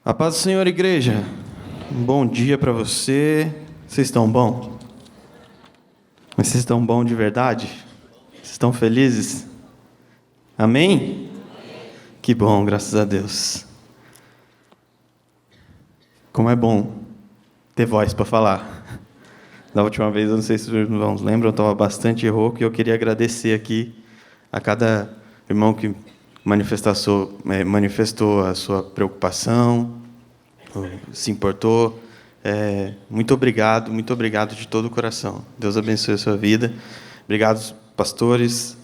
A paz do Senhor, igreja. Um bom dia para você. Vocês estão bom? Mas vocês estão bom de verdade? Vocês estão felizes? Amém? Que bom, graças a Deus. Como é bom ter voz para falar. Da última vez, eu não sei se os irmãos lembram, eu estava bastante rouco e eu queria agradecer aqui a cada irmão que manifestou a sua preocupação, se importou. Muito obrigado de todo o coração. Deus abençoe a sua vida. Obrigado, pastores,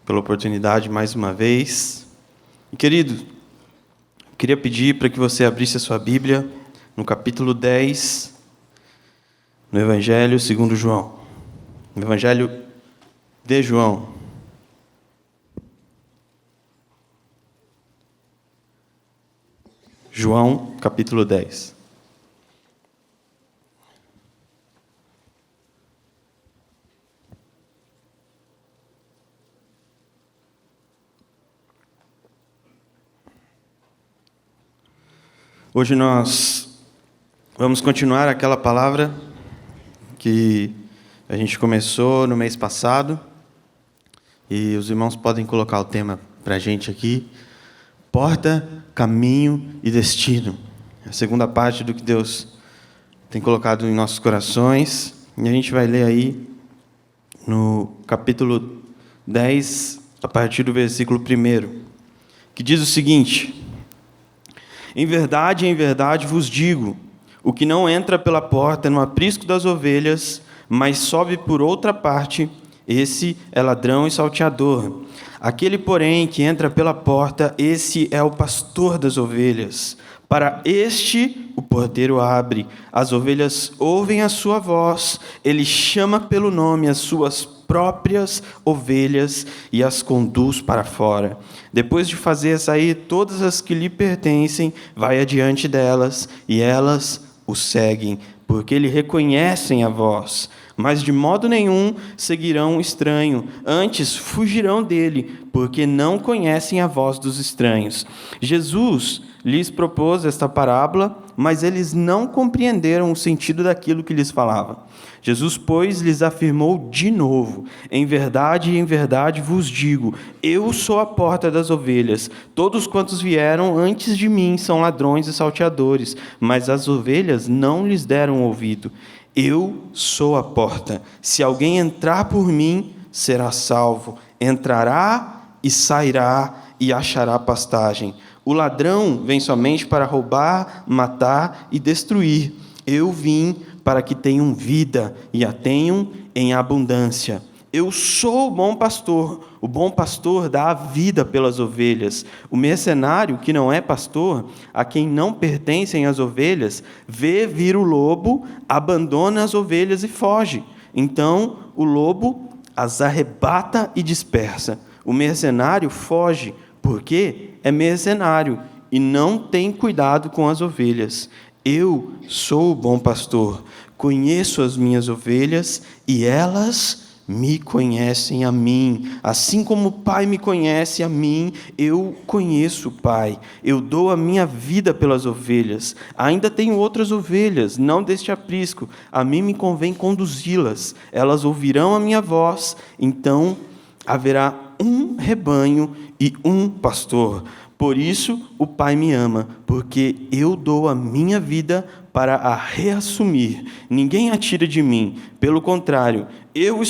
pela oportunidade mais uma vez. E, querido, queria pedir para que você abrisse a sua Bíblia no capítulo 10, no Evangelho segundo João. No Evangelho de João. João, capítulo 10. Hoje nós vamos continuar aquela palavra que a gente começou no mês passado, e os irmãos podem colocar o tema para a gente aqui: porta, caminho e destino. A segunda parte do que Deus tem colocado em nossos corações, e a gente vai ler aí no capítulo 10, a partir do versículo 1, que diz o seguinte: em verdade vos digo, o que não entra pela porta no aprisco das ovelhas, mas sobe por outra parte, esse é ladrão e salteador. Aquele, porém, que entra pela porta, esse é o pastor das ovelhas. Para este, o porteiro abre, as ovelhas ouvem a sua voz, ele chama pelo nome as suas próprias ovelhas e as conduz para fora. Depois de fazer sair todas as que lhe pertencem, vai adiante delas, e elas o seguem, porque lhe reconhecem a voz. Mas de modo nenhum seguirão o estranho, antes fugirão dele, porque não conhecem a voz dos estranhos. Jesus lhes propôs esta parábola, mas eles não compreenderam o sentido daquilo que lhes falava. Jesus, pois, lhes afirmou de novo: em verdade vos digo, eu sou a porta das ovelhas. Todos quantos vieram antes de mim são ladrões e salteadores, mas as ovelhas não lhes deram ouvido. Eu sou a porta. Se alguém entrar por mim, será salvo. Entrará e sairá e achará pastagem. O ladrão vem somente para roubar, matar e destruir. Eu vim para que tenham vida e a tenham em abundância. Eu sou o bom pastor. O bom pastor dá a vida pelas ovelhas. O mercenário, que não é pastor, a quem não pertencem as ovelhas, vê vir o lobo, abandona as ovelhas e foge. Então o lobo as arrebata e dispersa. O mercenário foge, porque é mercenário e não tem cuidado com as ovelhas. Eu sou o bom pastor, conheço as minhas ovelhas e elas me conhecem a mim. Assim como o Pai me conhece a mim, eu conheço o Pai. Eu dou a minha vida pelas ovelhas. Ainda tenho outras ovelhas, não deste aprisco. A mim me convém conduzi-las. Elas ouvirão a minha voz. Então haverá um rebanho e um pastor. Por isso o Pai me ama, porque eu dou a minha vida para a reassumir. Ninguém a tira de mim. Pelo contrário, eu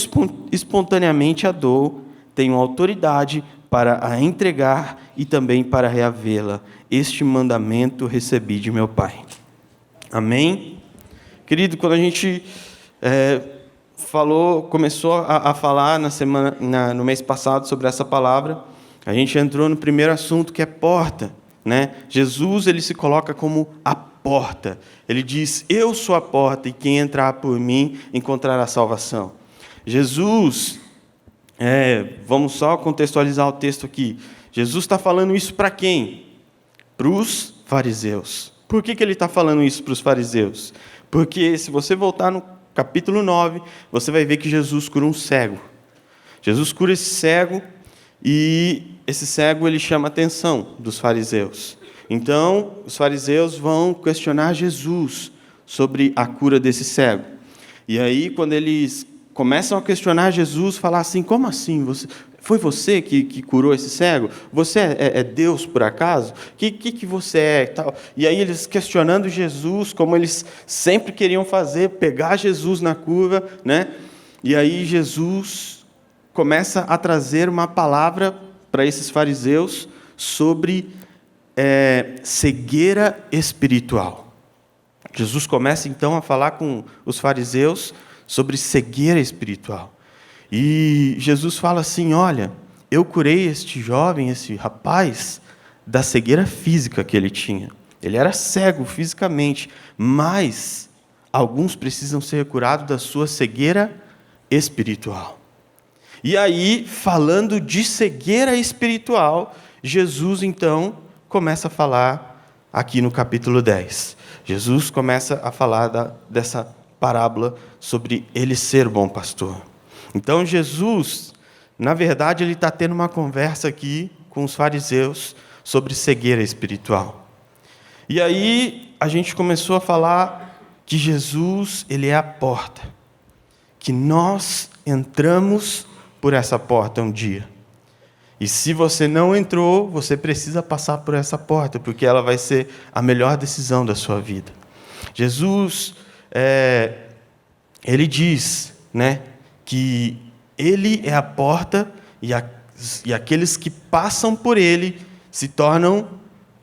espontaneamente a dou. Tenho autoridade para a entregar e também para reavê-la. Este mandamento recebi de meu Pai. Amém? Querido, quando a gente começou a falar no mês passado sobre essa palavra, a gente entrou no primeiro assunto, que é porta, né? Jesus, ele se coloca como a porta. Ele diz: eu sou a porta, e quem entrar por mim encontrará salvação. Jesus, vamos só contextualizar o texto aqui. Jesus está falando isso para quem? Para os fariseus. Por que ele está falando isso para os fariseus? Porque se você voltar no capítulo 9, você vai ver que Jesus cura um cego. Jesus cura esse cego, e esse cego ele chama a atenção dos fariseus. Então, os fariseus vão questionar Jesus sobre a cura desse cego. E aí, quando eles começam a questionar Jesus, falar assim, como assim? Foi você que curou esse cego? Você é Deus, por acaso? Que você é? Tal. E aí eles questionando Jesus, como eles sempre queriam fazer, pegar Jesus na curva, né? E aí Jesus começa a trazer uma palavra para esses fariseus sobre cegueira espiritual. Jesus começa então a falar com os fariseus sobre cegueira espiritual. E Jesus fala assim, olha, eu curei este jovem, esse rapaz, da cegueira física que ele tinha. Ele era cego fisicamente, mas alguns precisam ser curados da sua cegueira espiritual. E aí, falando de cegueira espiritual, Jesus então começa a falar aqui no capítulo 10. Jesus começa a falar dessa parábola sobre ele ser bom pastor. Então Jesus, na verdade, ele está tendo uma conversa aqui com os fariseus sobre cegueira espiritual. E aí a gente começou a falar que Jesus, ele é a porta, que nós entramos por essa porta um dia. E se você não entrou, você precisa passar por essa porta, porque ela vai ser a melhor decisão da sua vida. Jesus, ele diz, né, que ele é a porta e aqueles que passam por ele se tornam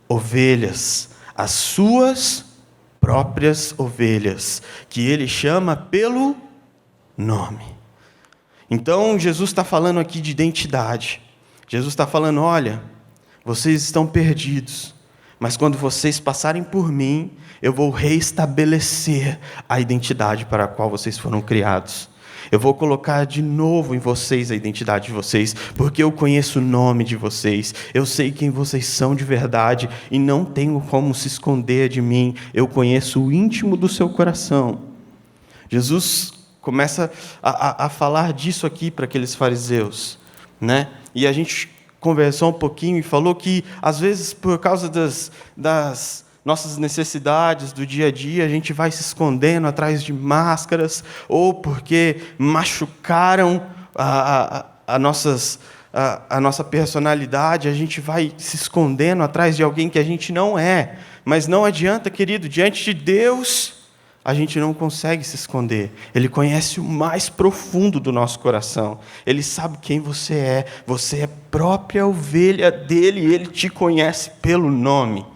ovelhas, as suas próprias ovelhas, que ele chama pelo nome. Então, Jesus está falando aqui de identidade. Jesus está falando, olha, vocês estão perdidos, mas quando vocês passarem por mim, eu vou reestabelecer a identidade para a qual vocês foram criados. Eu vou colocar de novo em vocês a identidade de vocês, porque eu conheço o nome de vocês, eu sei quem vocês são de verdade e não tenho como se esconder de mim, eu conheço o íntimo do seu coração. Jesus começa a falar disso aqui para aqueles fariseus, né? E a gente conversou um pouquinho e falou que, às vezes, por causa das nossas necessidades do dia a dia, a gente vai se escondendo atrás de máscaras, ou porque machucaram a nossa personalidade, a gente vai se escondendo atrás de alguém que a gente não é. Mas não adianta, querido, diante de Deus, a gente não consegue se esconder. Ele conhece o mais profundo do nosso coração. Ele sabe quem você é própria ovelha dele, e ele te conhece pelo nome.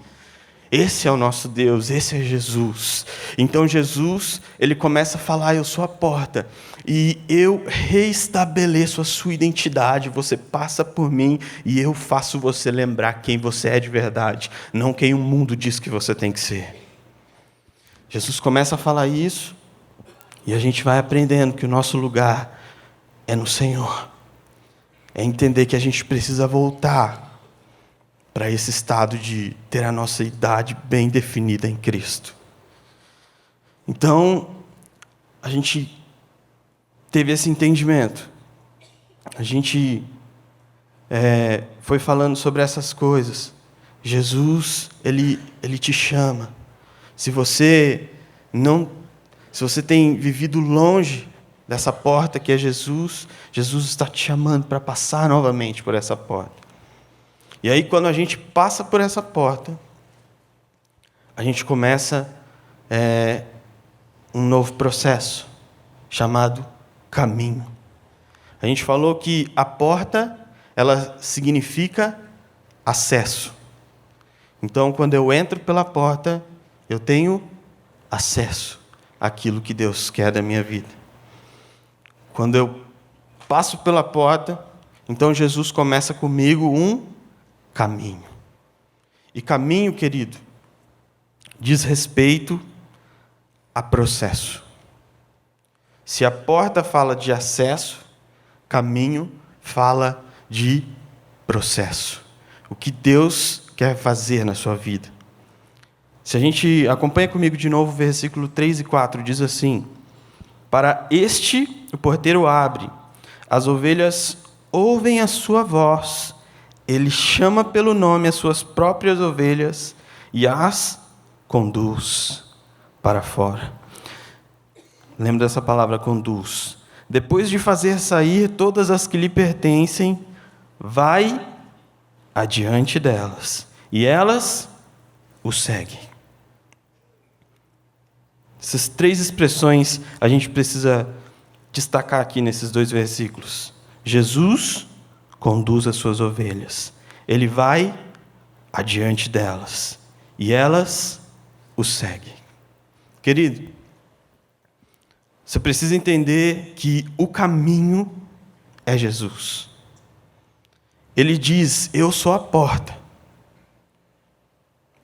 Esse é o nosso Deus, esse é Jesus. Então Jesus, ele começa a falar, eu sou a porta, e eu reestabeleço a sua identidade, você passa por mim, e eu faço você lembrar quem você é de verdade, não quem o mundo diz que você tem que ser. Jesus começa a falar isso, e a gente vai aprendendo que o nosso lugar é no Senhor. É entender que a gente precisa voltar para esse estado de ter a nossa idade bem definida em Cristo. Então, a gente teve esse entendimento. A gente foi falando sobre essas coisas. Jesus, ele te chama. Se você tem vivido longe dessa porta que é Jesus, Jesus está te chamando para passar novamente por essa porta. E aí, quando a gente passa por essa porta, a gente começa um novo processo, chamado caminho. A gente falou que a porta, ela significa acesso. Então, quando eu entro pela porta, eu tenho acesso àquilo que Deus quer da minha vida. Quando eu passo pela porta, então Jesus começa comigo um caminho. E caminho, querido, diz respeito a processo. Se a porta fala de acesso, caminho fala de processo. O que Deus quer fazer na sua vida. Se a gente acompanha comigo de novo o versículo 3 e 4, diz assim: para este o porteiro abre, as ovelhas ouvem a sua voz, ele chama pelo nome as suas próprias ovelhas e as conduz para fora. Lembra dessa palavra, conduz. Depois de fazer sair todas as que lhe pertencem, vai adiante delas, e elas o seguem. Essas três expressões a gente precisa destacar aqui nesses 2 versículos. Jesus conduz as suas ovelhas. Ele vai adiante delas, e elas o seguem. Querido, você precisa entender que o caminho é Jesus. Ele diz, eu sou a porta.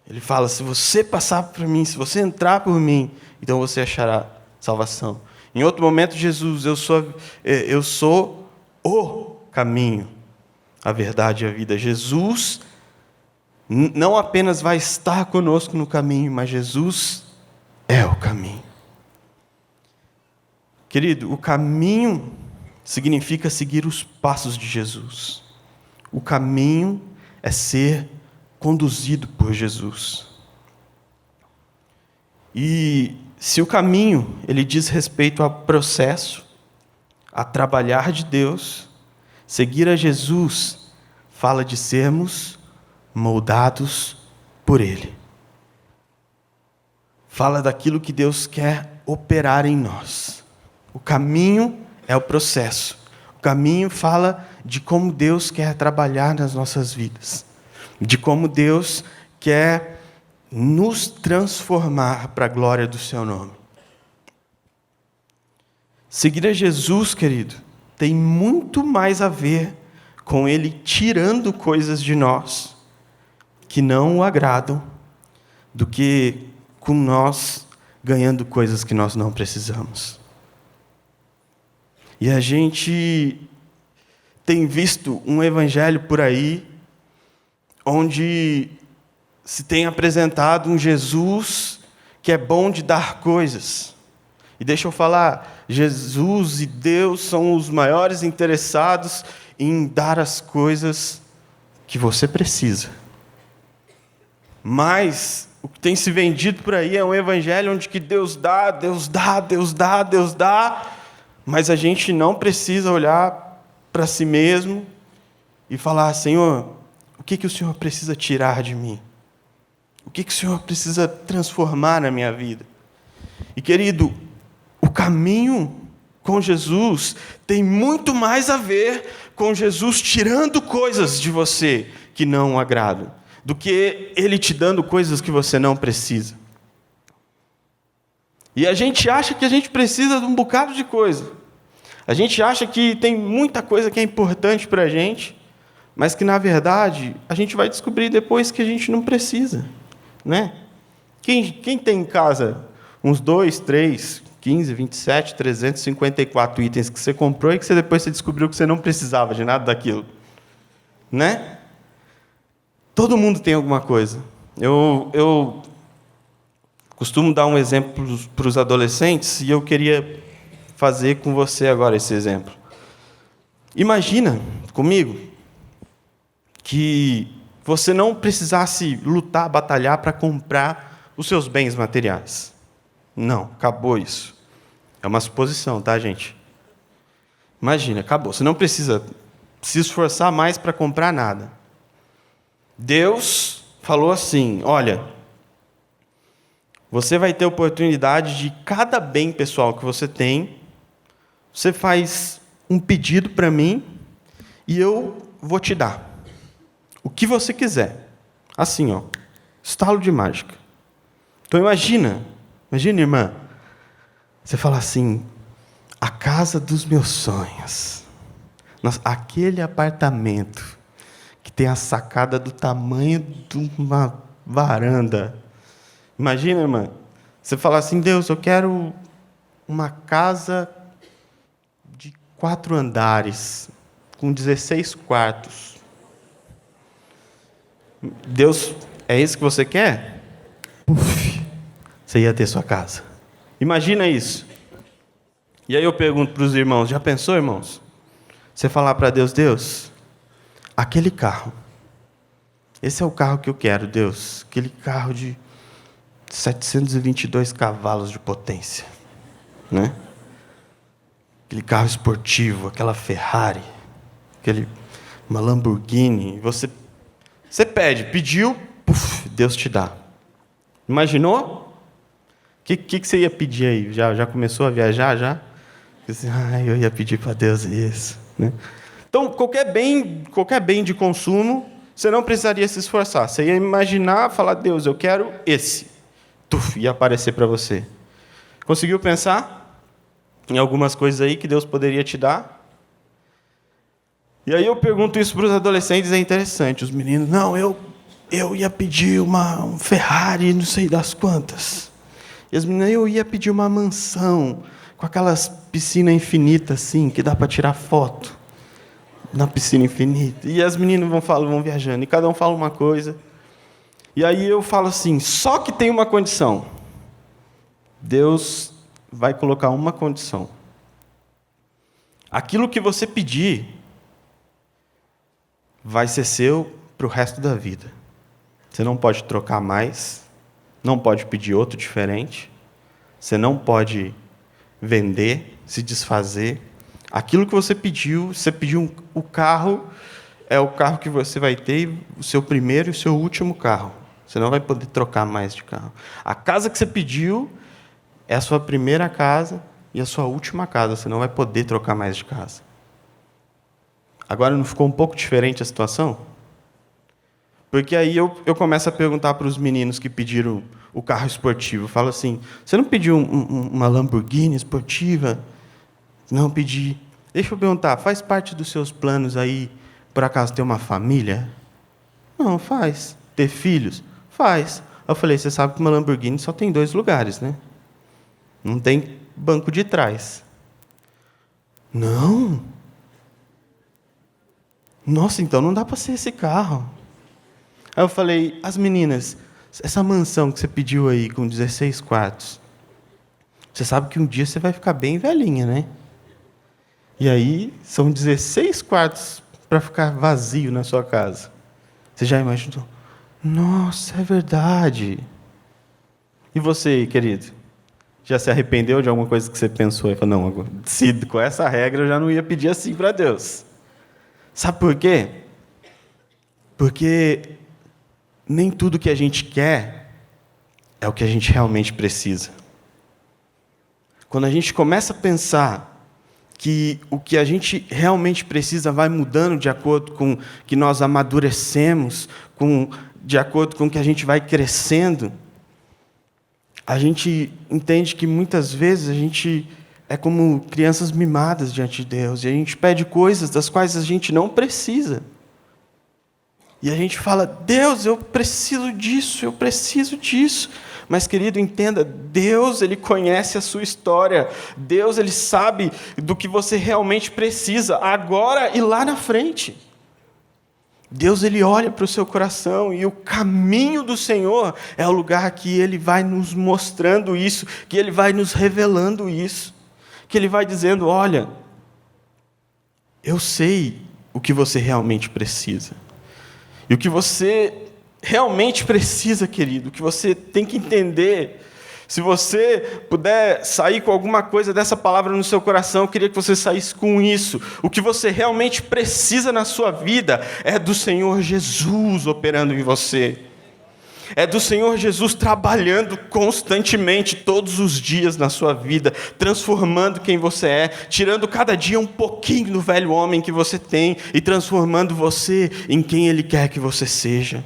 Ele fala, se você passar por mim, se você entrar por mim, então você achará salvação. Em outro momento, Jesus, eu sou o caminho, a verdade e a vida. Jesus não apenas vai estar conosco no caminho, mas Jesus é o caminho. Querido, o caminho significa seguir os passos de Jesus. O caminho é ser conduzido por Jesus. E se o caminho, ele diz respeito ao processo, a trabalhar de Deus, seguir a Jesus fala de sermos moldados por Ele. Fala daquilo que Deus quer operar em nós. O caminho é o processo. O caminho fala de como Deus quer trabalhar nas nossas vidas. De como Deus quer nos transformar para a glória do seu nome. Seguir a Jesus, querido, tem muito mais a ver com Ele tirando coisas de nós que não o agradam, do que com nós ganhando coisas que nós não precisamos. E a gente tem visto um evangelho por aí, onde se tem apresentado um Jesus que é bom de dar coisas. E deixa eu falar, Jesus e Deus são os maiores interessados em dar as coisas que você precisa. Mas o que tem se vendido por aí é um evangelho onde que Deus dá, Deus dá, Deus dá, Deus dá, mas a gente não precisa olhar para si mesmo e falar, Senhor, o que o Senhor precisa tirar de mim? O que o Senhor precisa transformar na minha vida? E, querido, o caminho com Jesus tem muito mais a ver com Jesus tirando coisas de você que não o agradam, do que Ele te dando coisas que você não precisa. E a gente acha que a gente precisa de um bocado de coisa. A gente acha que tem muita coisa que é importante para a gente, mas que, na verdade, a gente vai descobrir depois que a gente não precisa. Né? Quem tem em casa uns 2, 3, 15, 27, 354 itens que você comprou e que depois você descobriu que você não precisava de nada daquilo? Né? Todo mundo tem alguma coisa. Eu costumo dar um exemplo para os adolescentes e eu queria fazer com você agora esse exemplo. Imagina comigo que você não precisasse lutar, batalhar para comprar os seus bens materiais. Não, acabou isso. É uma suposição, tá, gente? Imagina, acabou. Você não precisa se esforçar mais para comprar nada. Deus falou assim, olha, você vai ter oportunidade de cada bem pessoal que você tem, você faz um pedido para mim e eu vou te dar. O que você quiser. Assim, ó. Estalo de mágica. Então imagina, irmã, você fala assim, a casa dos meus sonhos. Nossa, aquele apartamento que tem a sacada do tamanho de uma varanda. Imagina, irmã, você fala assim, Deus, eu quero uma casa de 4 andares, com 16 quartos. Deus, é isso que você quer? Puf, você ia ter sua casa. Imagina isso. E aí eu pergunto para os irmãos, já pensou, irmãos? Você falar para Deus, Deus, aquele carro, Esse é o carro que eu quero, Deus. Aquele carro de 722 cavalos de potência, né? Aquele carro esportivo, aquela Ferrari, uma Lamborghini. Você pediu, puf, Deus te dá. Imaginou? O que você ia pedir aí? Já começou a viajar, já? Eu ia pedir para Deus isso, né? Então, qualquer bem de consumo, você não precisaria se esforçar. Você ia imaginar, falar, Deus, eu quero esse. Tuf, ia aparecer para você. Conseguiu pensar em algumas coisas aí que Deus poderia te dar? E aí eu pergunto isso para os adolescentes, é interessante. Os meninos, não, eu ia pedir um Ferrari, não sei das quantas. E as meninas, eu ia pedir uma mansão, com aquelas piscinas infinitas, assim, que dá para tirar foto na piscina infinita. E as meninas vão viajando, e cada um fala uma coisa. E aí eu falo assim, só que tem uma condição. Deus vai colocar uma condição. Aquilo que você pedir vai ser seu para o resto da vida. Você não pode trocar mais, não pode pedir outro diferente, você não pode vender, se desfazer. Aquilo que você pediu o carro, é o carro que você vai ter, o seu primeiro e o seu último carro. Você não vai poder trocar mais de carro. A casa que você pediu é a sua primeira casa e a sua última casa. Você não vai poder trocar mais de casa. Agora não ficou um pouco diferente a situação? Porque aí eu começo a perguntar para os meninos que pediram o carro esportivo. Eu falo assim, você não pediu uma Lamborghini esportiva? Não pedi. Deixa eu perguntar, faz parte dos seus planos aí, por acaso, ter uma família? Não, faz. Ter filhos? Faz. Eu falei, você sabe que uma Lamborghini só tem 2 lugares, né? Não tem banco de trás. Não. Nossa, então não dá para ser esse carro. Aí eu falei, as meninas, essa mansão que você pediu aí, com 16 quartos, você sabe que um dia você vai ficar bem velhinha, né? E aí, são 16 quartos para ficar vazio na sua casa. Você já imaginou? Nossa, é verdade. E você, querido? Já se arrependeu de alguma coisa que você pensou? E falou, não, com essa regra eu já não ia pedir assim para Deus. Sabe por quê? Porque nem tudo que a gente quer é o que a gente realmente precisa. Quando a gente começa a pensar que o que a gente realmente precisa vai mudando de acordo com que nós amadurecemos, de acordo com que a gente vai crescendo, a gente entende que muitas vezes a gente é como crianças mimadas diante de Deus, e a gente pede coisas das quais a gente não precisa. E a gente fala, Deus, eu preciso disso, eu preciso disso. Mas, querido, entenda, Deus, Ele conhece a sua história. Deus, Ele sabe do que você realmente precisa, agora e lá na frente. Deus, Ele olha para o seu coração, e o caminho do Senhor é o lugar que Ele vai nos mostrando isso, que Ele vai nos revelando isso, que Ele vai dizendo, olha, eu sei o que você realmente precisa. E o que você realmente precisa, querido, o que você tem que entender, se você puder sair com alguma coisa dessa palavra no seu coração, eu queria que você saísse com isso. O que você realmente precisa na sua vida é do Senhor Jesus operando em você. É do Senhor Jesus trabalhando constantemente, todos os dias na sua vida, transformando quem você é, tirando cada dia um pouquinho do velho homem que você tem e transformando você em quem Ele quer que você seja.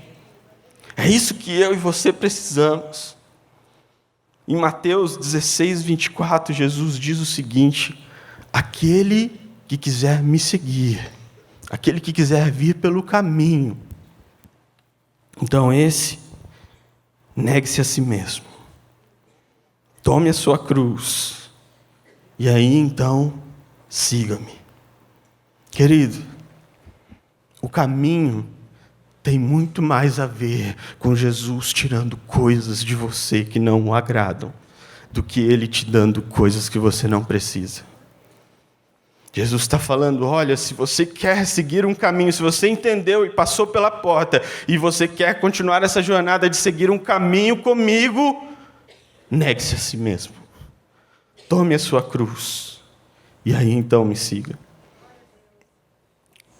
É isso que eu e você precisamos. Em Mateus 16, 24, Jesus diz o seguinte, aquele que quiser me seguir, aquele que quiser vir pelo caminho, então negue-se a si mesmo. Tome a sua cruz. E aí, então, siga-me. Querido, o caminho tem muito mais a ver com Jesus tirando coisas de você que não o agradam, do que Ele te dando coisas que você não precisa. Jesus está falando, olha, se você quer seguir um caminho, se você entendeu e passou pela porta, e você quer continuar essa jornada de seguir um caminho comigo, negue-se a si mesmo. Tome a sua cruz. E aí então me siga.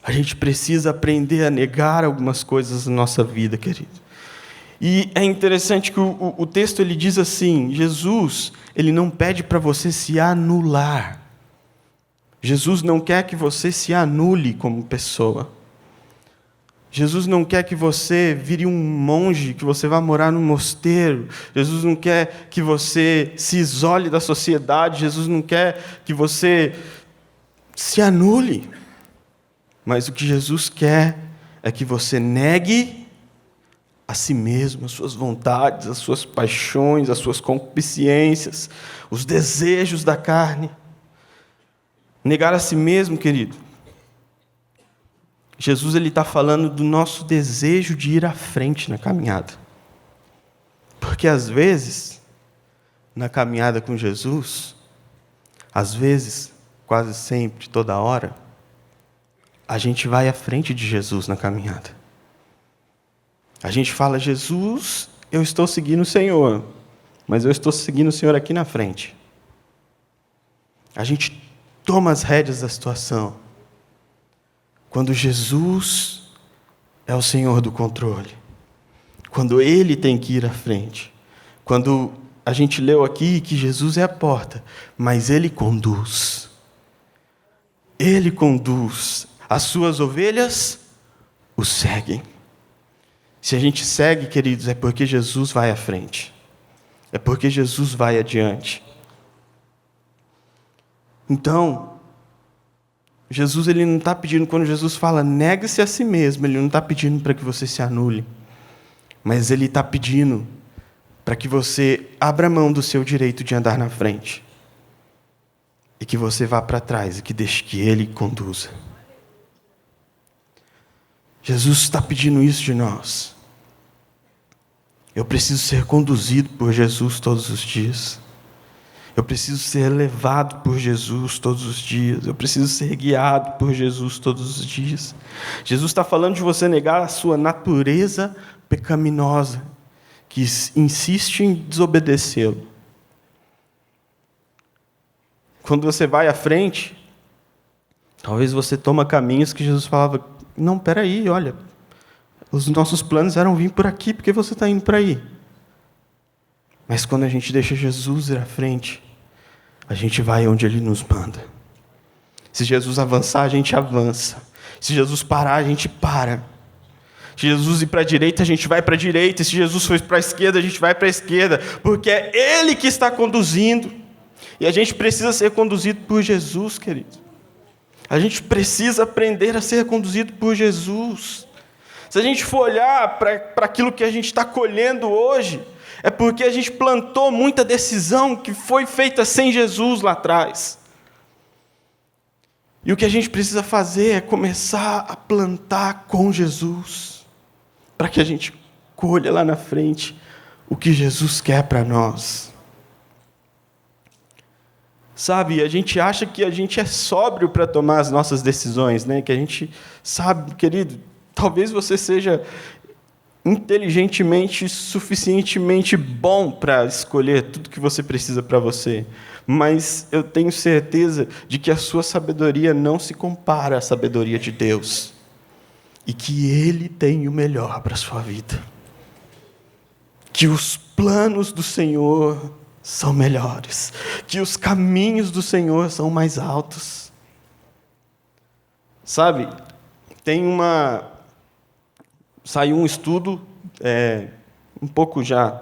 A gente precisa aprender a negar algumas coisas na nossa vida, querido. E é interessante que o texto ele diz assim, Jesus, ele não pede para você se anular. Jesus não quer que você se anule como pessoa. Jesus não quer que você vire um monge, que você vá morar num mosteiro. Jesus não quer que você se isole da sociedade. Jesus não quer que você se anule. Mas o que Jesus quer é que você negue a si mesmo, as suas vontades, as suas paixões, as suas concupiscências, os desejos da carne. Negar a si mesmo, querido. Jesus está falando do nosso desejo de ir à frente na caminhada. Porque às vezes, na caminhada com Jesus, às vezes, quase sempre, toda hora, a gente vai à frente de Jesus na caminhada. A gente fala, Jesus, eu estou seguindo o Senhor, mas eu estou seguindo o Senhor aqui na frente. A gente toma as rédeas da situação. Quando Jesus é o Senhor do controle. Quando Ele tem que ir à frente. Quando a gente leu aqui que Jesus é a porta, mas Ele conduz. Ele conduz. As suas ovelhas o seguem. Se a gente segue, queridos, é porque Jesus vai à frente. É porque Jesus vai adiante. Então, Jesus ele não está pedindo, quando Jesus fala, negue-se a si mesmo, Ele não está pedindo para que você se anule, mas Ele está pedindo para que você abra mão do seu direito de andar na frente e que você vá para trás e que deixe que Ele conduza. Jesus está pedindo isso de nós. Eu preciso ser conduzido por Jesus todos os dias. Eu preciso ser levado por Jesus todos os dias. Eu preciso ser guiado por Jesus todos os dias. Jesus está falando de você negar a sua natureza pecaminosa, que insiste em desobedecê-lo. Quando você vai à frente, talvez você toma caminhos que Jesus falava, não, peraí, olha, os nossos planos eram vir por aqui, porque você está indo para aí. Mas quando a gente deixa Jesus ir à frente, a gente vai onde Ele nos manda. Se Jesus avançar, a gente avança. Se Jesus parar, a gente para. Se Jesus ir para a direita, a gente vai para a direita. E se Jesus for para a esquerda, a gente vai para a esquerda. Porque é Ele que está conduzindo. E a gente precisa ser conduzido por Jesus, querido. A gente precisa aprender a ser conduzido por Jesus. Se a gente for olhar para aquilo que a gente está colhendo hoje, é porque a gente plantou muita decisão que foi feita sem Jesus lá atrás. E o que a gente precisa fazer é começar a plantar com Jesus, para que a gente colha lá na frente o que Jesus quer para nós. Sabe, a gente acha que a gente é sóbrio para tomar as nossas decisões, né? Que a gente sabe, querido, talvez você seja inteligentemente, suficientemente bom para escolher tudo que você precisa para você. Mas eu tenho certeza de que a sua sabedoria não se compara à sabedoria de Deus. E que Ele tem o melhor para a sua vida. Que os planos do Senhor são melhores. Que os caminhos do Senhor são mais altos. Sabe, saiu um estudo, um pouco já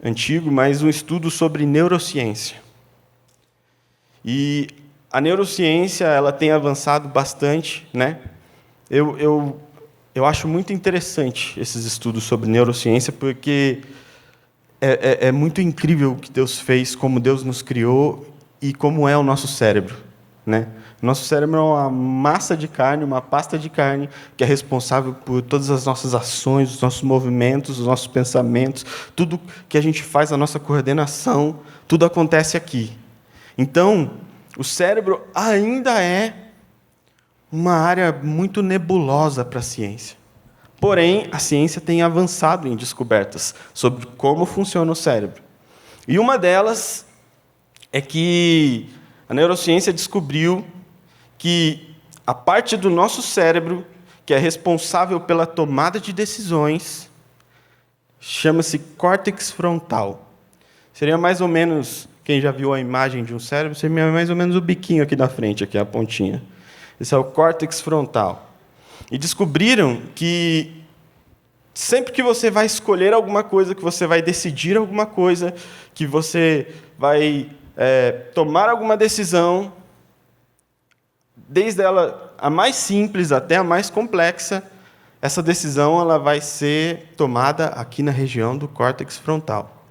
antigo, mas um estudo sobre neurociência. E a neurociência ela tem avançado bastante, né? Eu acho muito interessante esses estudos sobre neurociência, porque é muito incrível o que Deus fez, como Deus nos criou e como é o nosso cérebro, né? Nosso cérebro é uma massa de carne, uma pasta de carne, que é responsável por todas as nossas ações, os nossos movimentos, os nossos pensamentos, tudo que a gente faz, a nossa coordenação, tudo acontece aqui. Então, o cérebro ainda é uma área muito nebulosa para a ciência. Porém, a ciência tem avançado em descobertas sobre como funciona o cérebro. E uma delas é que a neurociência descobriu que a parte do nosso cérebro que é responsável pela tomada de decisões chama-se córtex frontal. Seria mais ou menos, quem já viu a imagem de um cérebro, seria mais ou menos o biquinho aqui da frente, aqui a pontinha. Esse é o córtex frontal. E descobriram que sempre que você vai escolher alguma coisa, que você vai decidir alguma coisa, que você vai tomar alguma decisão, desde ela a mais simples até a mais complexa, essa decisão ela vai ser tomada aqui na região do córtex frontal.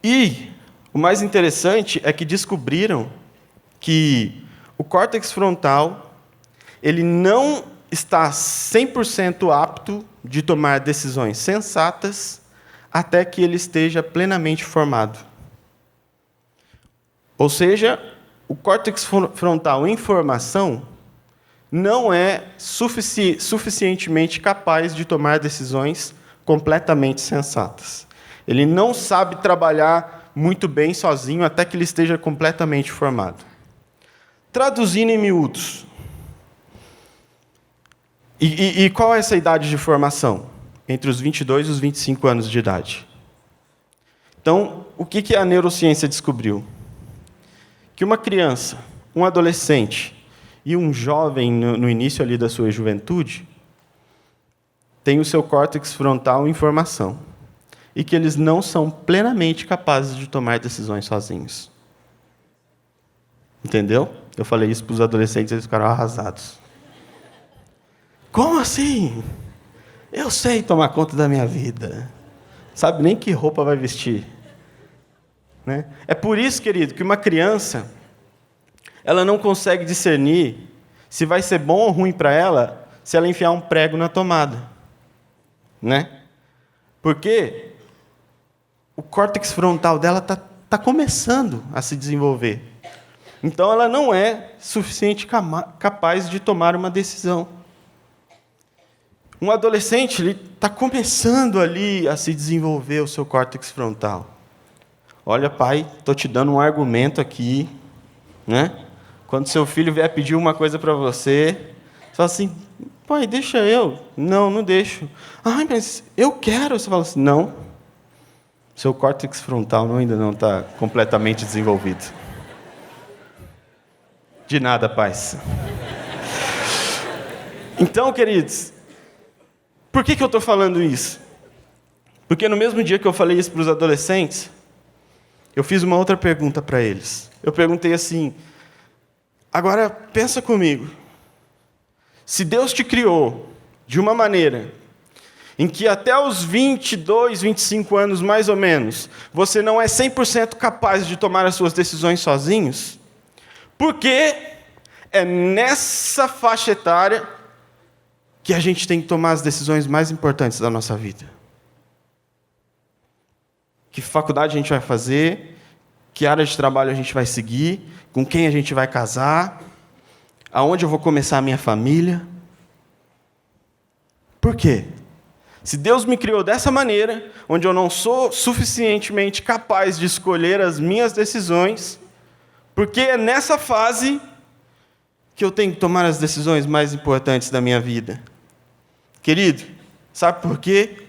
E o mais interessante é que descobriram que o córtex frontal ele não está 100% apto de tomar decisões sensatas até que ele esteja plenamente formado. Ou seja, o córtex frontal em formação não é suficientemente capaz de tomar decisões completamente sensatas. Ele não sabe trabalhar muito bem sozinho até que ele esteja completamente formado. Traduzindo em miúdos. E qual é essa idade de formação? Entre os 22 e os 25 anos de idade. Então, o que a neurociência descobriu? Que uma criança, um adolescente e um jovem no início ali da sua juventude têm o seu córtex frontal em formação e que eles não são plenamente capazes de tomar decisões sozinhos. Entendeu? Eu falei isso para os adolescentes, eles ficaram arrasados. Como assim? Eu sei tomar conta da minha vida. Sabe nem que roupa vai vestir. Né? É por isso, querido, que uma criança ela não consegue discernir se vai ser bom ou ruim para ela se ela enfiar um prego na tomada. Né? Porque o córtex frontal dela está começando a se desenvolver. Então, ela não é suficiente capaz de tomar uma decisão. Um adolescente está começando ali a se desenvolver o seu córtex frontal. Olha, pai, estou te dando um argumento aqui. Né? Quando seu filho vier pedir uma coisa para você, você fala assim, pai, deixa eu. Não, não deixo. Ai, mas eu quero. Você fala assim, não. Seu córtex frontal ainda não está completamente desenvolvido. De nada, paz. Então, queridos, por que eu estou falando isso? Porque no mesmo dia que eu falei isso para os adolescentes, eu fiz uma outra pergunta para eles. Eu perguntei assim, agora pensa comigo, se Deus te criou de uma maneira em que até os 22, 25 anos mais ou menos, você não é 100% capaz de tomar as suas decisões sozinhos, por que é nessa faixa etária que a gente tem que tomar as decisões mais importantes da nossa vida? Que faculdade a gente vai fazer? Que área de trabalho a gente vai seguir? Com quem a gente vai casar? Aonde eu vou começar a minha família? Por quê? Se Deus me criou dessa maneira, onde eu não sou suficientemente capaz de escolher as minhas decisões, porque é nessa fase que eu tenho que tomar as decisões mais importantes da minha vida. Querido, sabe por quê?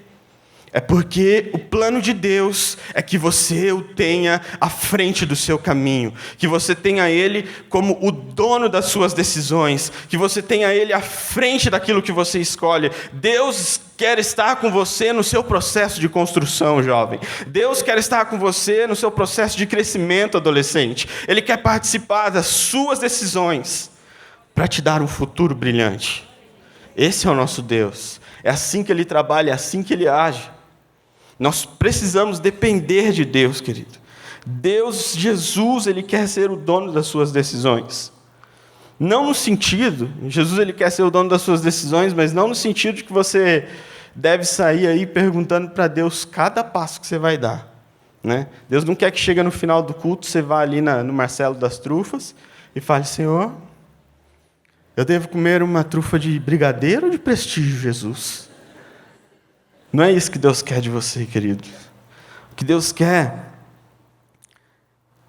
É porque o plano de Deus é que você o tenha à frente do seu caminho, que você tenha Ele como o dono das suas decisões, que você tenha Ele à frente daquilo que você escolhe. Deus quer estar com você no seu processo de construção, jovem. Deus quer estar com você no seu processo de crescimento, adolescente. Ele quer participar das suas decisões para te dar um futuro brilhante. Esse é o nosso Deus. É assim que Ele trabalha, é assim que Ele age. Nós precisamos depender de Deus, querido. Deus, Jesus, Ele quer ser o dono das suas decisões. Não no sentido, Jesus Ele quer ser o dono das suas decisões, mas não no sentido de que você deve sair aí perguntando para Deus cada passo que você vai dar. né? Deus não quer que chegue no final do culto, você vá ali no Marcelo das Trufas e fale, Senhor, eu devo comer uma trufa de brigadeiro ou de prestígio, Jesus? Não é isso que Deus quer de você, querido. O que Deus quer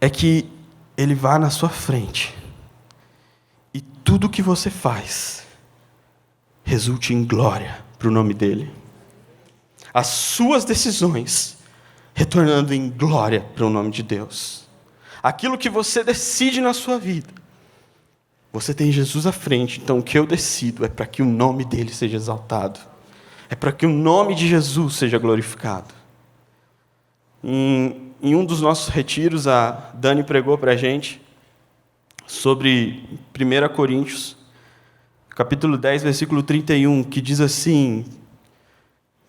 é que Ele vá na sua frente e tudo que você faz resulte em glória para o nome dEle. As suas decisões retornando em glória para o nome de Deus. Aquilo que você decide na sua vida, você tem Jesus à frente, então o que eu decido é para que o nome dEle seja exaltado. É para que o nome de Jesus seja glorificado. Em um dos nossos retiros, a Dani pregou para a gente sobre 1 Coríntios, capítulo 10, versículo 31, que diz assim,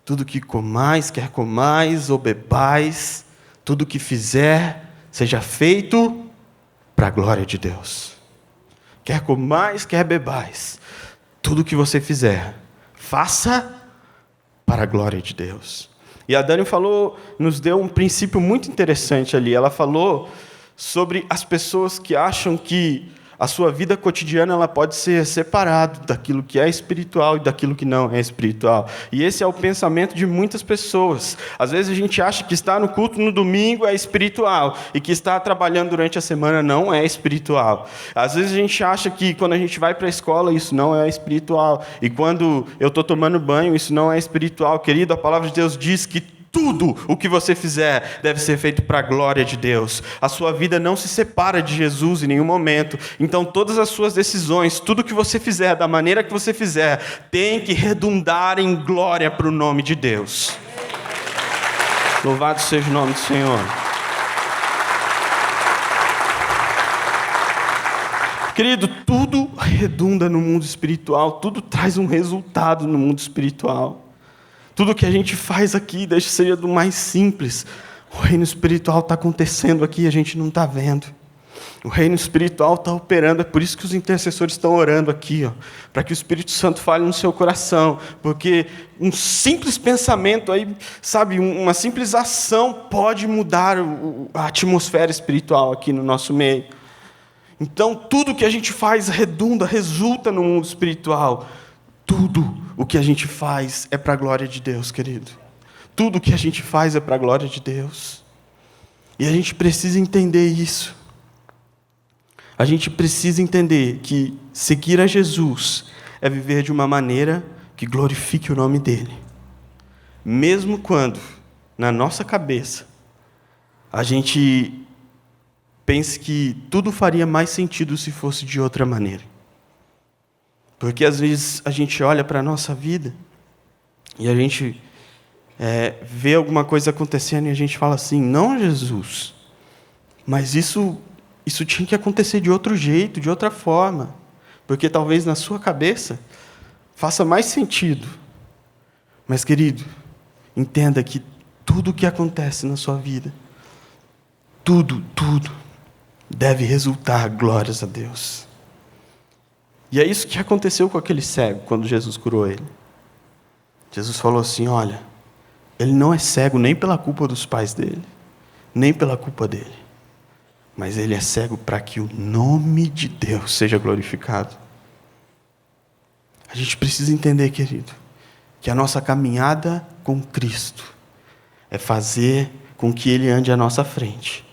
tudo que comais, quer comais ou bebais, tudo que fizer, seja feito para a glória de Deus. Quer comais, quer bebais, tudo que você fizer, faça para a glória de Deus. E a Dani nos deu um princípio muito interessante ali. Ela falou sobre as pessoas que acham que a sua vida cotidiana ela pode ser separada daquilo que é espiritual e daquilo que não é espiritual. E esse é o pensamento de muitas pessoas. Às vezes a gente acha que estar no culto no domingo é espiritual e que estar trabalhando durante a semana não é espiritual. Às vezes a gente acha que quando a gente vai para a escola isso não é espiritual. E quando eu estou tomando banho isso não é espiritual. Querido, a palavra de Deus diz que tudo o que você fizer deve ser feito para a glória de Deus. A sua vida não se separa de Jesus em nenhum momento. Então, todas as suas decisões, tudo que você fizer, da maneira que você fizer, tem que redundar em glória para o nome de Deus. Louvado seja o nome do Senhor. Querido, tudo redunda no mundo espiritual, tudo traz um resultado no mundo espiritual. Tudo que a gente faz aqui, deixa seja do mais simples. O reino espiritual está acontecendo aqui e a gente não está vendo. O reino espiritual está operando, é por isso que os intercessores estão orando aqui, para que o Espírito Santo fale no seu coração. Porque um simples pensamento, aí, sabe, uma simples ação pode mudar a atmosfera espiritual aqui no nosso meio. Então, tudo que a gente faz resulta no mundo espiritual. Tudo o que a gente faz é para a glória de Deus, querido. Tudo o que a gente faz é para a glória de Deus. E a gente precisa entender isso. A gente precisa entender que seguir a Jesus é viver de uma maneira que glorifique o nome dEle. Mesmo quando, na nossa cabeça, a gente pense que tudo faria mais sentido se fosse de outra maneira. Porque às vezes a gente olha para a nossa vida e a gente vê alguma coisa acontecendo e a gente fala assim, não, Jesus, mas isso tinha que acontecer de outro jeito, de outra forma. Porque talvez na sua cabeça faça mais sentido. Mas, querido, entenda que tudo o que acontece na sua vida, tudo deve resultar glórias a Deus. E é isso que aconteceu com aquele cego, quando Jesus curou ele. Jesus falou assim, olha, ele não é cego nem pela culpa dos pais dele, nem pela culpa dele. Mas ele é cego para que o nome de Deus seja glorificado. A gente precisa entender, querido, que a nossa caminhada com Cristo é fazer com que Ele ande à nossa frente.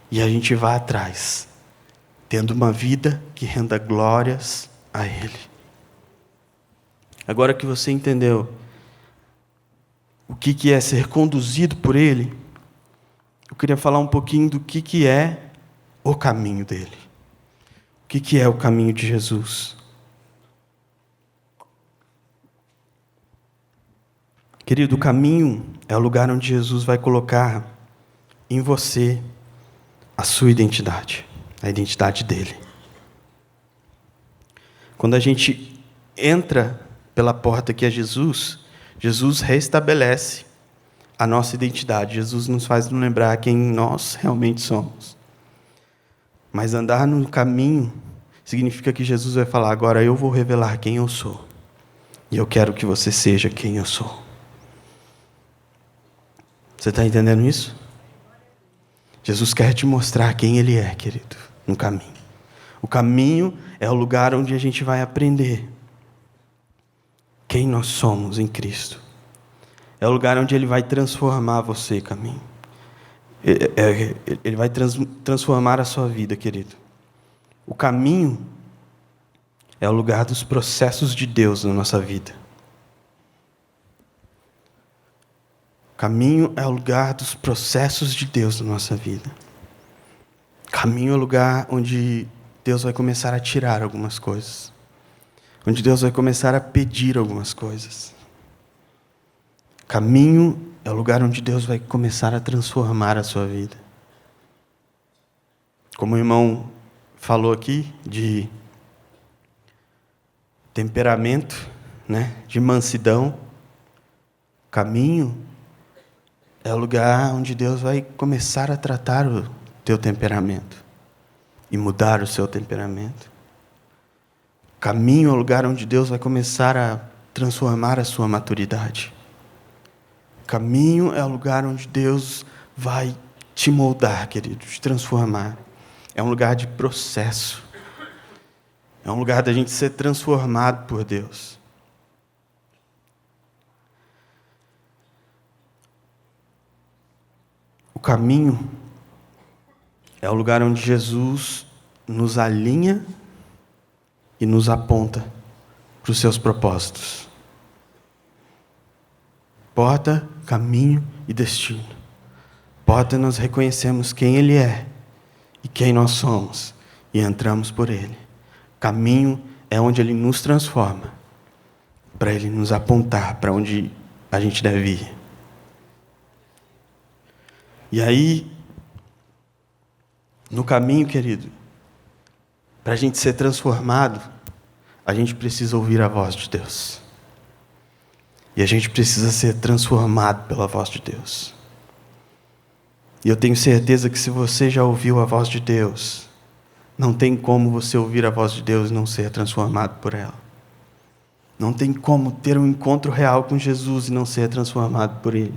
E a gente vá atrás, tendo uma vida que renda glórias a Ele. Agora que você entendeu o que é ser conduzido por Ele, eu queria falar um pouquinho do que é o caminho dEle. O que é o caminho de Jesus? Querido, o caminho é o lugar onde Jesus vai colocar em você a sua identidade, a identidade dEle. Quando a gente entra pela porta que é Jesus, Jesus restabelece a nossa identidade. Jesus nos faz lembrar quem nós realmente somos. Mas andar no caminho significa que Jesus vai falar, agora eu vou revelar quem eu sou. E eu quero que você seja quem eu sou. Você está entendendo isso? Jesus quer te mostrar quem Ele é, querido, no caminho. O caminho é o lugar onde a gente vai aprender quem nós somos em Cristo. É o lugar onde Ele vai transformar você, caminho. Ele vai transformar a sua vida, querido. O caminho é o lugar dos processos de Deus na nossa vida. O caminho é o lugar dos processos de Deus na nossa vida. O caminho é o lugar onde Deus vai começar a tirar algumas coisas. Onde Deus vai começar a pedir algumas coisas. O caminho é o lugar onde Deus vai começar a transformar a sua vida. Como o irmão falou aqui, de temperamento, né? De mansidão. O caminho é o lugar onde Deus vai começar a tratar o teu temperamento e mudar o seu temperamento. O caminho é o lugar onde Deus vai começar a transformar a sua maturidade. O caminho é o lugar onde Deus vai te moldar, querido, te transformar. É um lugar de processo. É um lugar da gente ser transformado por Deus. O caminho é o lugar onde Jesus nos alinha e nos aponta para os seus propósitos. Porta, caminho e destino. Porta, nós reconhecemos quem Ele é e quem nós somos e entramos por Ele. Caminho é onde Ele nos transforma, para Ele nos apontar para onde a gente deve ir. E aí, no caminho, querido, para a gente ser transformado, a gente precisa ouvir a voz de Deus. E a gente precisa ser transformado pela voz de Deus. E eu tenho certeza que se você já ouviu a voz de Deus, não tem como você ouvir a voz de Deus e não ser transformado por ela. Não tem como ter um encontro real com Jesus e não ser transformado por Ele.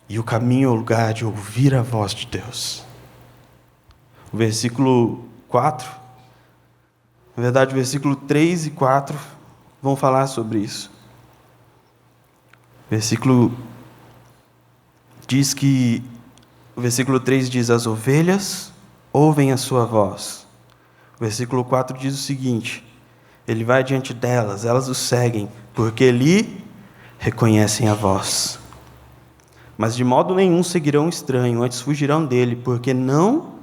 E o caminho é o lugar de ouvir a voz de Deus. O versículo 4, na verdade, o versículo 3 e 4 vão falar sobre isso. O versículo 3 diz: as ovelhas ouvem a sua voz. O versículo 4 diz o seguinte: ele vai diante delas, elas o seguem, porque lhe reconhecem a voz. Mas de modo nenhum seguirão o estranho, antes fugirão dele, porque não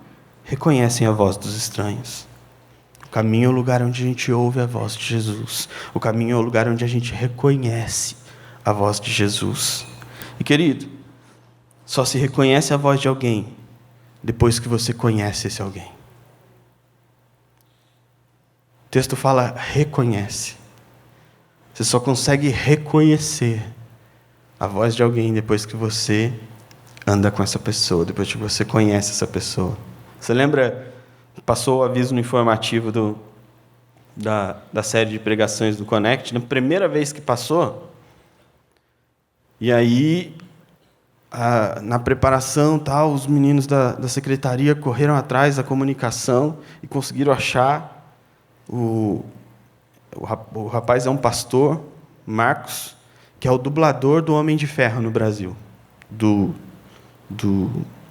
reconhecem a voz dos estranhos. O caminho é o lugar onde a gente ouve a voz de Jesus. O caminho é o lugar onde a gente reconhece a voz de Jesus. E, querido, só se reconhece a voz de alguém depois que você conhece esse alguém. O texto fala reconhece. Você só consegue reconhecer a voz de alguém depois que você anda com essa pessoa, depois que você conhece essa pessoa. Você lembra, passou o aviso no informativo da série de pregações do Connect, na primeira vez que passou, e aí, na preparação, tal, os meninos da secretaria correram atrás da comunicação e conseguiram achar o rapaz é um pastor, Marcos, que é o dublador do Homem de Ferro no Brasil.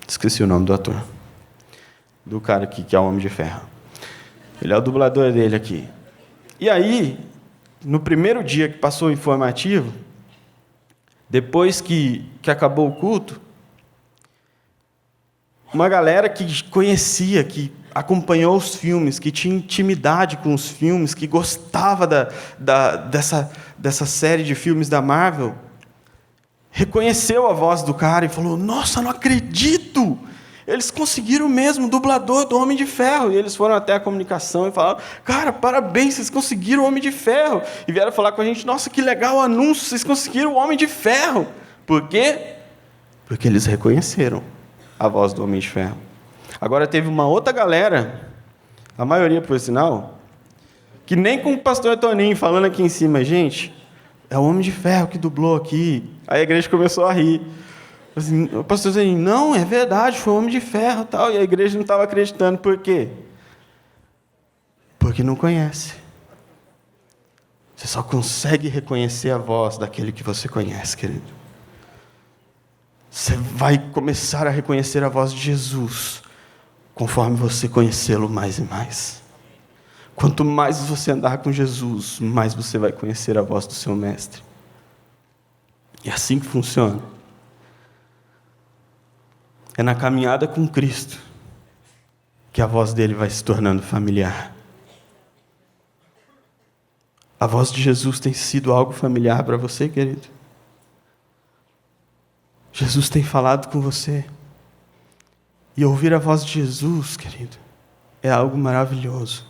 Esqueci o nome do ator. Do cara aqui, que é o Homem de Ferro. Ele é o dublador dele aqui. E aí, no primeiro dia que passou o informativo, depois que acabou o culto, uma galera que conhecia, que acompanhou os filmes, que tinha intimidade com os filmes, que gostava dessa série de filmes da Marvel, reconheceu a voz do cara e falou: nossa, não acredito! Eles conseguiram mesmo o dublador do Homem de Ferro. E eles foram até a comunicação e falaram: cara, parabéns, vocês conseguiram o Homem de Ferro. E vieram falar com a gente: nossa, que legal o anúncio, vocês conseguiram o Homem de Ferro. Por quê? Porque eles reconheceram a voz do Homem de Ferro. Agora teve uma outra galera, a maioria por sinal, que nem com o pastor Toninho falando aqui em cima: gente, é o Homem de Ferro que dublou aqui. Aí a igreja começou a rir. Assim, o pastor dizia, não, é verdade, foi um homem de ferro, tal, e a igreja não estava acreditando. Por quê? Porque não conhece. Você só consegue reconhecer a voz daquele que você conhece, querido. Você vai começar a reconhecer a voz de Jesus conforme você conhecê-lo mais e mais. Quanto mais você andar com Jesus, mais você vai conhecer a voz do seu mestre. É assim que funciona. É na caminhada com Cristo que a voz dele vai se tornando familiar. A voz de Jesus tem sido algo familiar para você, querido? Jesus tem falado com você. E ouvir a voz de Jesus, querido, é algo maravilhoso.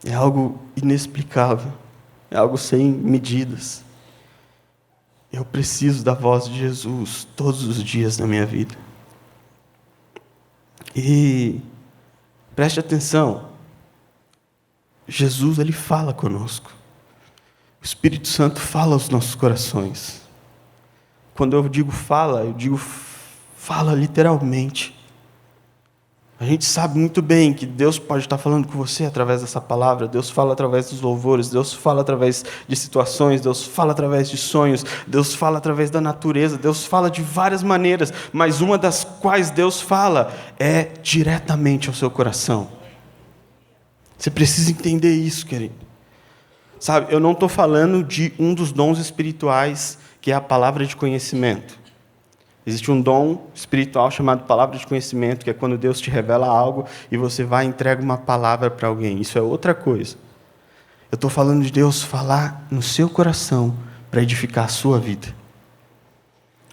É algo inexplicável. É algo sem medidas. Eu preciso da voz de Jesus todos os dias da minha vida. E preste atenção. Jesus, ele fala conosco. O Espírito Santo fala aos nossos corações. Quando eu digo fala literalmente. A gente sabe muito bem que Deus pode estar falando com você através dessa palavra, Deus fala através dos louvores, Deus fala através de situações, Deus fala através de sonhos, Deus fala através da natureza, Deus fala de várias maneiras, mas uma das quais Deus fala é diretamente ao seu coração. Você precisa entender isso, querido. Sabe, eu não estou falando de um dos dons espirituais, que é a palavra de conhecimento. Existe um dom espiritual chamado palavra de conhecimento, que é quando Deus te revela algo e você vai e entrega uma palavra para alguém. Isso é outra coisa. Eu estou falando de Deus falar no seu coração para edificar a sua vida.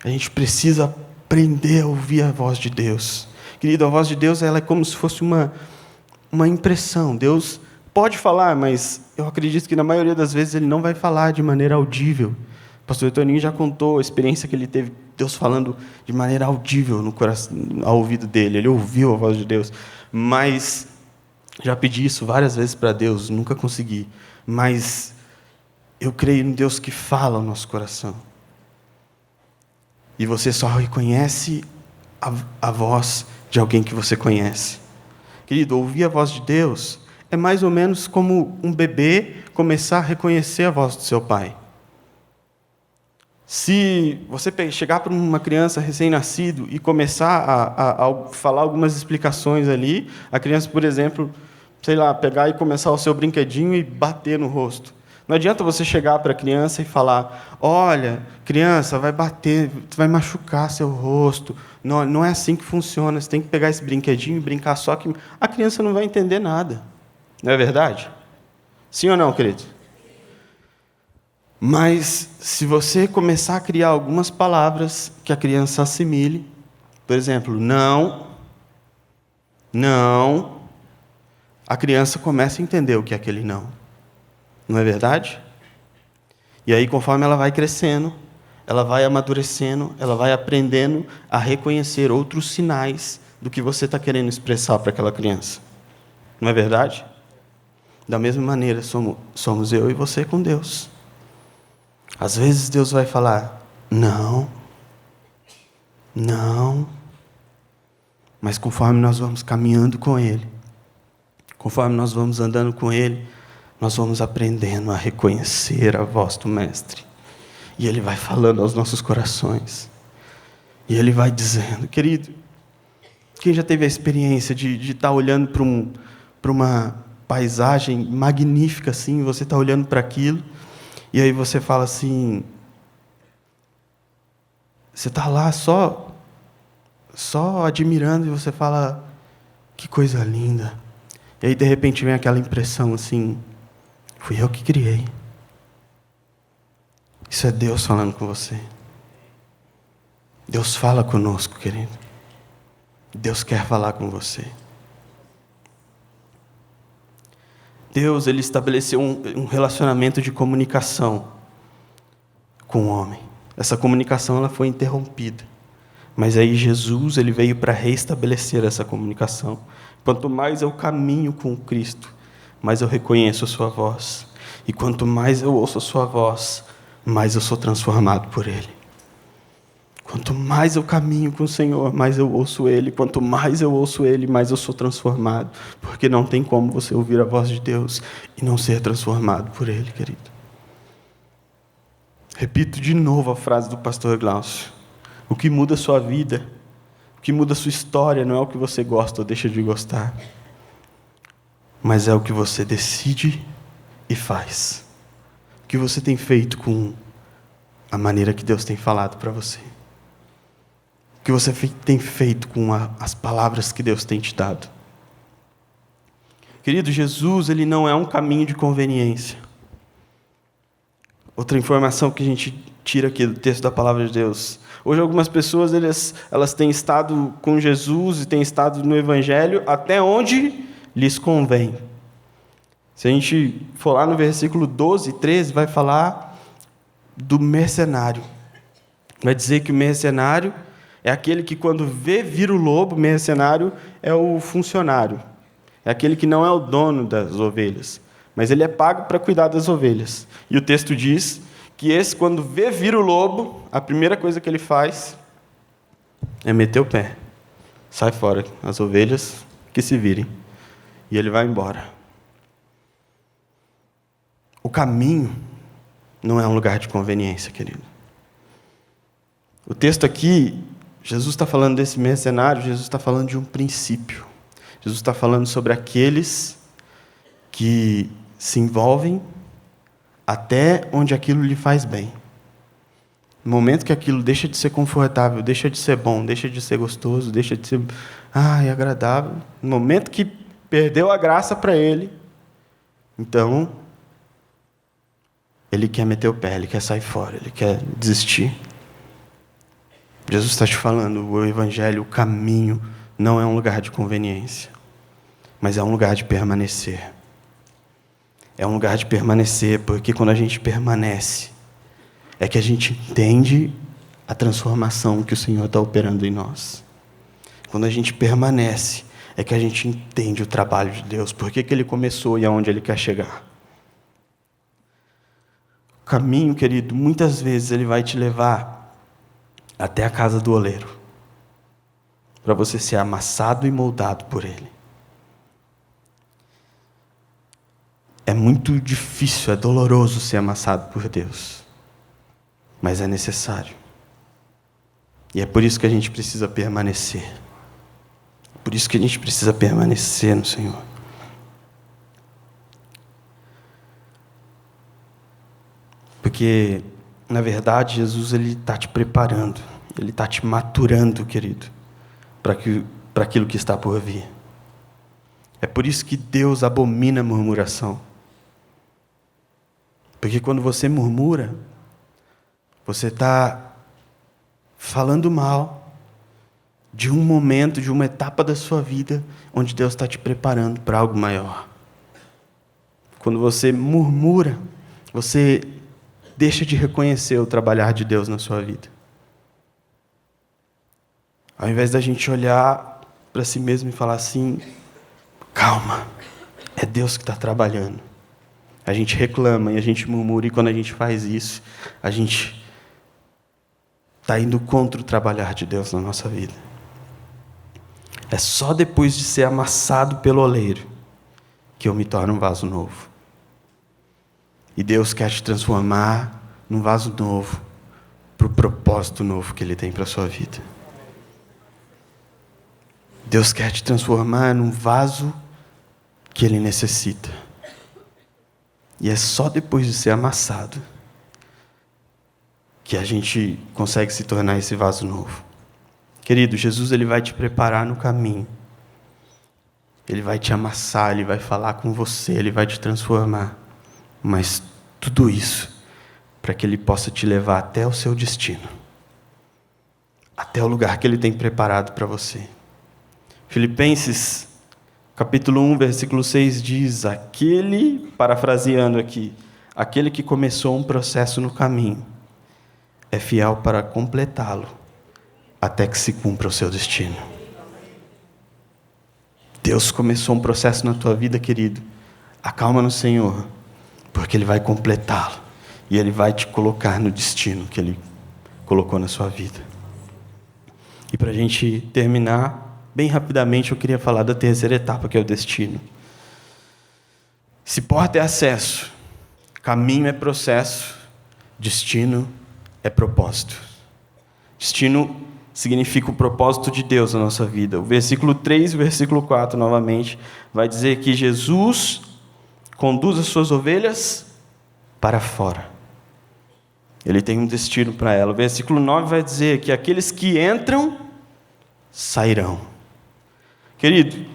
A gente precisa aprender a ouvir a voz de Deus. Querido, a voz de Deus ela é como se fosse uma impressão. Deus pode falar, mas eu acredito que na maioria das vezes Ele não vai falar de maneira audível. O pastor Toninho já contou a experiência que ele teve, Deus falando de maneira audível no coração, ao ouvido dele. Ele ouviu a voz de Deus. Mas já pedi isso várias vezes para Deus, nunca consegui. Mas eu creio em Deus que fala ao nosso coração. E você só reconhece a voz de alguém que você conhece. Querido, ouvir a voz de Deus é mais ou menos como um bebê começar a reconhecer a voz do seu pai. Se você chegar para uma criança recém-nascido e começar a falar algumas explicações ali, a criança, por exemplo, pegar e começar o seu brinquedinho e bater no rosto. Não adianta você chegar para a criança e falar, olha, criança, vai bater, vai machucar seu rosto. Não é assim que funciona, você tem que pegar esse brinquedinho e brincar só que a criança não vai entender nada. Não é verdade? Sim ou não, querido? Mas, se você começar a criar algumas palavras que a criança assimile, por exemplo, não, a criança começa a entender o que é aquele não. Não é verdade? E aí, conforme ela vai crescendo, ela vai amadurecendo, ela vai aprendendo a reconhecer outros sinais do que você está querendo expressar para aquela criança. Não é verdade? Da mesma maneira, somos eu e você com Deus. Às vezes Deus vai falar, não, mas conforme nós vamos caminhando com Ele, conforme nós vamos andando com Ele, nós vamos aprendendo a reconhecer a voz do Mestre. E Ele vai falando aos nossos corações. E Ele vai dizendo, querido, quem já teve a experiência de estar olhando para uma paisagem magnífica assim, você está olhando para aquilo, e aí você fala assim, você está lá só admirando, e você fala, que coisa linda. E aí, de repente, vem aquela impressão assim, fui eu que criei. Isso é Deus falando com você. Deus fala conosco, querido. Deus quer falar com você. Deus, Ele estabeleceu um relacionamento de comunicação com o homem. Essa comunicação ela foi interrompida. Mas aí Jesus ele veio para reestabelecer essa comunicação. Quanto mais eu caminho com Cristo, mais eu reconheço a sua voz. E quanto mais eu ouço a sua voz, mais eu sou transformado por Ele. Quanto mais eu caminho com o Senhor, mais eu ouço Ele. Quanto mais eu ouço Ele, mais eu sou transformado. Porque não tem como você ouvir a voz de Deus e não ser transformado por Ele, querido. Repito de novo a frase do pastor Glaucio. O que muda a sua vida, o que muda a sua história, não é o que você gosta ou deixa de gostar, mas é o que você decide e faz. O que você tem feito com a maneira que Deus tem falado para você. O que você tem feito com as palavras que Deus tem te dado. Querido, Jesus, Ele não é um caminho de conveniência. Outra informação que a gente tira aqui do texto da palavra de Deus. Hoje algumas pessoas elas têm estado com Jesus e têm estado no Evangelho até onde lhes convém. Se a gente for lá no versículo 12 e 13, vai falar do mercenário. Vai dizer que o mercenário é aquele que quando vê vir o lobo, o mercenário é o funcionário. É aquele que não é o dono das ovelhas, mas ele é pago para cuidar das ovelhas. E o texto diz que esse, quando vê vir o lobo, a primeira coisa que ele faz é meter o pé. Sai fora, as ovelhas que se virem. E ele vai embora. O caminho não é um lugar de conveniência, querido. O texto aqui, Jesus está falando desse mercenário, Jesus está falando de um princípio. Jesus está falando sobre aqueles que se envolvem até onde aquilo lhe faz bem. No momento que aquilo deixa de ser confortável, deixa de ser bom, deixa de ser gostoso, deixa de ser agradável, no momento que perdeu a graça para ele, então ele quer meter o pé, ele quer sair fora, ele quer desistir. Jesus está te falando, o Evangelho, o caminho, não é um lugar de conveniência, mas é um lugar de permanecer. É um lugar de permanecer, porque quando a gente permanece, é que a gente entende a transformação que o Senhor está operando em nós. Quando a gente permanece, é que a gente entende o trabalho de Deus, por que Ele começou e aonde Ele quer chegar. O caminho, querido, muitas vezes ele vai te levar até a casa do oleiro, para você ser amassado e moldado por Ele. É muito difícil, é doloroso ser amassado por Deus, mas é necessário. E é por isso que a gente precisa permanecer. Por isso que a gente precisa permanecer no Senhor. Porque, na verdade, Jesus está te preparando, Ele está te maturando, querido, para aquilo que está por vir. É por isso que Deus abomina a murmuração. Porque quando você murmura, você está falando mal de um momento, de uma etapa da sua vida, onde Deus está te preparando para algo maior. Quando você murmura, você deixa de reconhecer o trabalhar de Deus na sua vida. Ao invés da gente olhar para si mesmo e falar assim, calma, é Deus que está trabalhando. A gente reclama e a gente murmura, e quando a gente faz isso, a gente está indo contra o trabalhar de Deus na nossa vida. É só depois de ser amassado pelo oleiro que eu me torno um vaso novo. E Deus quer te transformar num vaso novo, para o propósito novo que Ele tem para a sua vida. Deus quer te transformar num vaso que Ele necessita. E é só depois de ser amassado que a gente consegue se tornar esse vaso novo. Querido, Jesus ele vai te preparar no caminho. Ele vai te amassar, Ele vai falar com você, Ele vai te transformar. Mas tudo isso para que Ele possa te levar até o seu destino. Até o lugar que Ele tem preparado para você. Filipenses, capítulo 1, versículo 6 diz, parafraseando aqui, aquele que começou um processo no caminho, é fiel para completá-lo, até que se cumpra o seu destino. Deus começou um processo na tua vida, querido. Acalma no Senhor, porque Ele vai completá-lo, e Ele vai te colocar no destino que Ele colocou na sua vida. E para a gente terminar, bem rapidamente, eu queria falar da terceira etapa, que é o destino. Se porta é acesso, caminho é processo, destino é propósito. Destino significa o propósito de Deus na nossa vida. O versículo 3 e o versículo 4, novamente, vai dizer que Jesus conduz as suas ovelhas para fora. Ele tem um destino para ela. O versículo 9 vai dizer que aqueles que entram, sairão. Querido,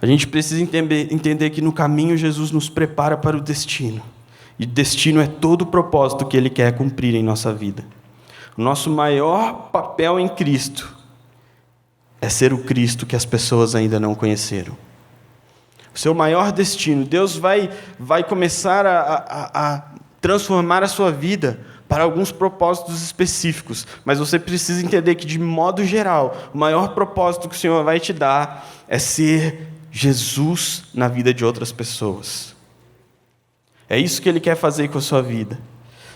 a gente precisa entender que no caminho Jesus nos prepara para o destino. E destino é todo o propósito que Ele quer cumprir em nossa vida. O nosso maior papel em Cristo é ser o Cristo que as pessoas ainda não conheceram. O seu maior destino, Deus vai começar a transformar a sua vida para alguns propósitos específicos, mas você precisa entender que, de modo geral, o maior propósito que o Senhor vai te dar é ser Jesus na vida de outras pessoas. É isso que Ele quer fazer com a sua vida,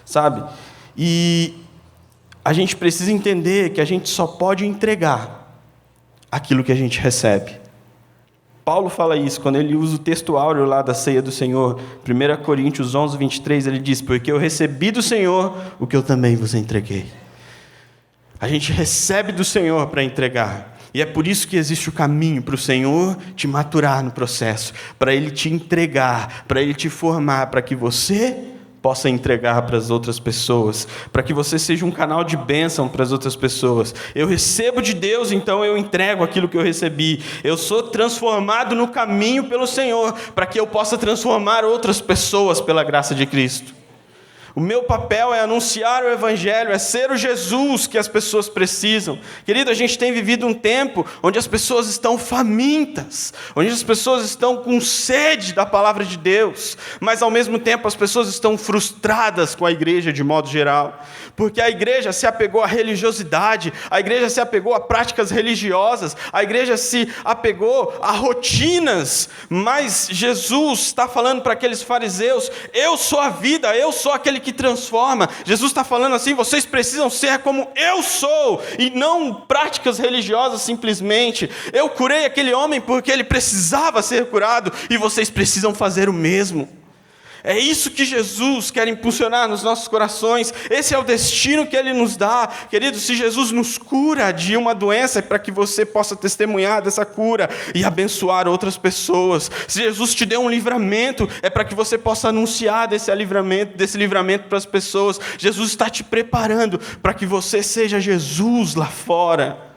sabe? E a gente precisa entender que a gente só pode entregar aquilo que a gente recebe. Paulo fala isso quando ele usa o texto áureo lá da ceia do Senhor. 1 Coríntios 11, 23, ele diz: porque eu recebi do Senhor o que eu também vos entreguei. A gente recebe do Senhor para entregar. E é por isso que existe o caminho para o Senhor te maturar no processo, para Ele te entregar, para Ele te formar, para que você possa entregar para as outras pessoas, para que você seja um canal de bênção para as outras pessoas. Eu recebo de Deus, então eu entrego aquilo que eu recebi. Eu sou transformado no caminho pelo Senhor, para que eu possa transformar outras pessoas pela graça de Cristo. O meu papel é anunciar o Evangelho, é ser o Jesus que as pessoas precisam. Querido, a gente tem vivido um tempo onde as pessoas estão famintas, onde as pessoas estão com sede da palavra de Deus, mas ao mesmo tempo as pessoas estão frustradas com a igreja de modo geral, porque a igreja se apegou à religiosidade, a igreja se apegou a práticas religiosas, a igreja se apegou a rotinas, mas Jesus está falando para aqueles fariseus: eu sou a vida, eu sou aquele que transforma. Jesus está falando assim: vocês precisam ser como eu sou, e não práticas religiosas simplesmente. Eu curei aquele homem porque ele precisava ser curado, e vocês precisam fazer o mesmo. É isso que Jesus quer impulsionar nos nossos corações. Esse é o destino que Ele nos dá. Querido, se Jesus nos cura de uma doença, é para que você possa testemunhar dessa cura e abençoar outras pessoas. Se Jesus te deu um livramento, é para que você possa anunciar desse livramento para as pessoas. Jesus está te preparando para que você seja Jesus lá fora.